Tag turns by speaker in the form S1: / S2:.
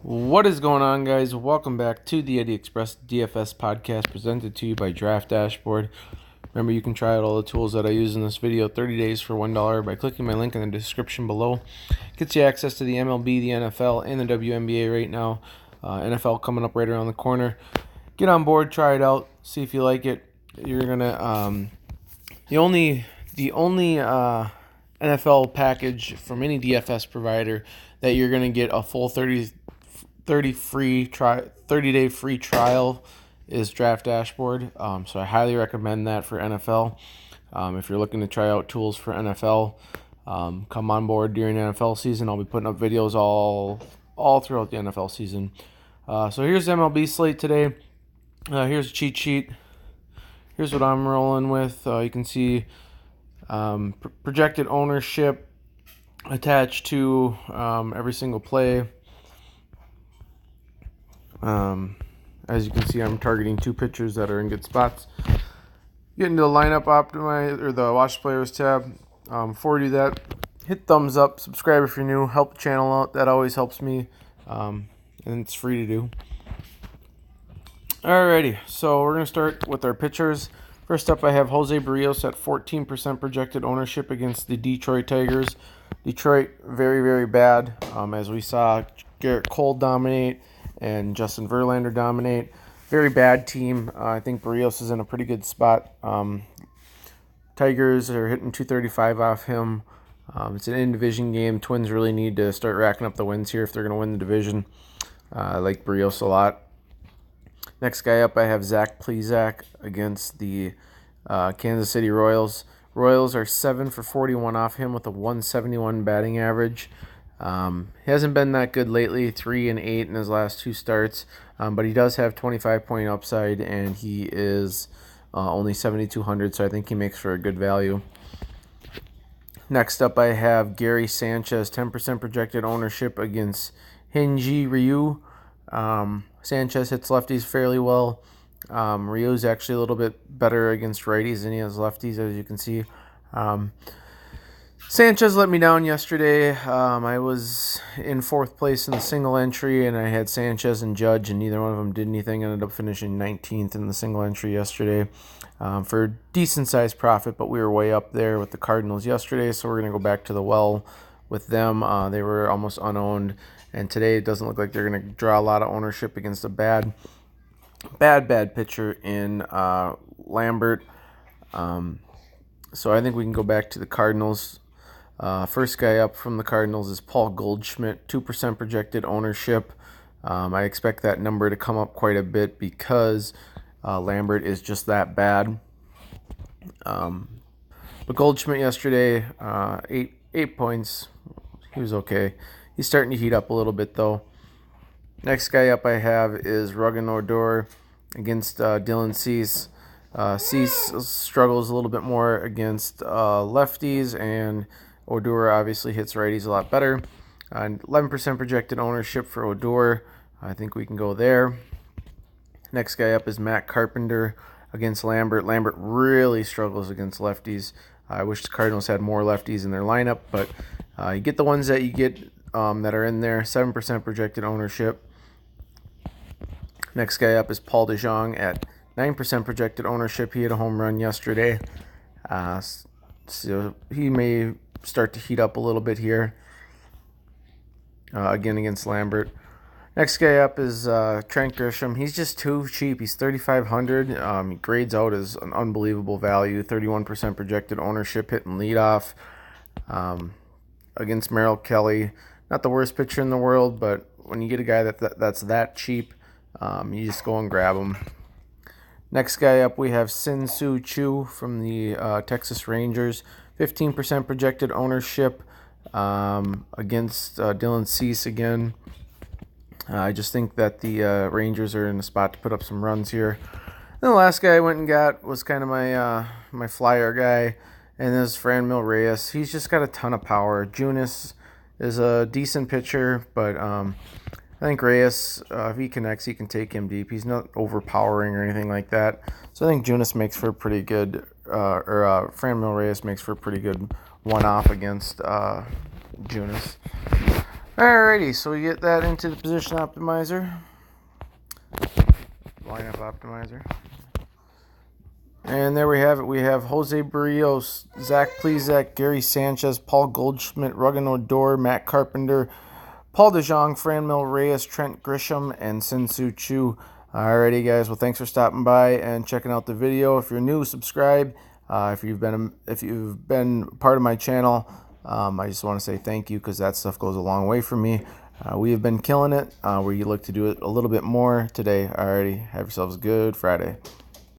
S1: What is going on, guys? Welcome back to the Eddie Express DFS podcast presented to you by Draft Dashboard. Remember, you can try out all the tools that I use in this video 30 days for $1 by clicking my link in the description below. Gets you access to the MLB, the NFL, and the WNBA right now. NFL coming up right around the corner. Get on board, try it out, see if you like it. You're gonna the only NFL package from any DFS provider that you're gonna get a full 30 day free trial is Draft Dashboard. So I highly recommend that for NFL. If you're looking to try out tools for NFL, come on board during NFL season. I'll be putting up videos all throughout the NFL season. So here's the MLB slate today. Here's a cheat sheet. Here's what I'm rolling with. You can see projected ownership attached to every single play. As you can see, I'm targeting two pitchers that are in good spots. Get into the lineup optimize or the watch players tab. Before you do that, hit thumbs up, subscribe if you're new, help the channel out. That always helps me, and it's free to do. Alrighty, so we're gonna start with our pitchers. First up, I have Jose Barrios at 14% projected ownership against the Detroit Tigers. Detroit, very, very bad. As we saw Garrett Cole dominate and Justin Verlander dominate. Very bad team. I think Barrios is in a pretty good spot. Tigers are hitting 235 off him. It's an in-division game. Twins really need to start racking up the wins here if they're going to win the division. I like Barrios a lot. Next guy up, I have Zach Plesac against the Kansas City Royals. Royals are 7 for 41 off him with a 171 batting average. He hasn't been that good lately, 3 and 8 in his last two starts, but he does have 25-point upside, and he is only 7,200, so I think he makes for a good value. Next up, I have Gary Sanchez, 10% projected ownership against Hyun-Jin Ryu. Sanchez hits lefties fairly well. Ryu's actually a little bit better against righties than he has lefties, as you can see. Sanchez let me down yesterday. I was in fourth place in the single entry, and I had Sanchez and Judge, and neither one of them did anything. I ended up finishing 19th in the single entry yesterday for a decent-sized profit, but we were way up there with the Cardinals yesterday, so we're going to go back to the well with them. They were almost unowned, and today it doesn't look like they're going to draw a lot of ownership against a bad pitcher in Lambert. So I think we can go back to the Cardinals. First guy up from the Cardinals is Paul Goldschmidt, 2% projected ownership. I expect that number to come up quite a bit because Lambert is just that bad. But Goldschmidt yesterday, 8 points. He was okay. He's starting to heat up a little bit, though. Next guy up I have is Rugen Odor against Dylan Cease. Cease struggles a little bit more against lefties, and Odor obviously hits righties a lot better. 11% projected ownership for Odor. I think we can go there. Next guy up is Matt Carpenter against Lambert. Lambert really struggles against lefties. I wish the Cardinals had more lefties in their lineup, but you get the ones that you get that are in there. 7% projected ownership. Next guy up is Paul DeJong at 9% projected ownership. He hit a home run yesterday. So he may start to heat up a little bit here. Again against Lambert. Next guy up is Trent Grisham. He's just too cheap. He's 3,500. He grades out as an unbelievable value. 31% projected ownership, hitting leadoff. Against Merrill Kelly. Not the worst pitcher in the world, but when you get a guy that's that cheap, you just go and grab him. Next guy up, we have Sin-Soo Choo from the Texas Rangers. 15% projected ownership against Dylan Cease again. I just think that the Rangers are in a spot to put up some runs here. And the last guy I went and got was kind of my flyer guy, and this is Franmil Reyes. He's just got a ton of power. Junis is a decent pitcher, but I think Reyes, if he connects, he can take him deep. He's not overpowering or anything like that. So I think Junis makes for a pretty good, Franmil Reyes makes for a pretty good one-off against Junis. Alrighty, so we get that into the position optimizer, lineup optimizer. And there we have it. We have Jose Barrios, Zach Plezak, Gary Sanchez, Paul Goldschmidt, Ruggin Odor, Matt Carpenter, Paul DeJong, Franmil Reyes, Trent Grisham, and Sin-Soo Choo. Alrighty, guys. Well, thanks for stopping by and checking out the video. If you're new, subscribe. If you've been part of my channel, I just want to say thank you, because that stuff goes a long way for me. We have been killing it. We look to do it a little bit more today. Alrighty, have yourselves a good Friday.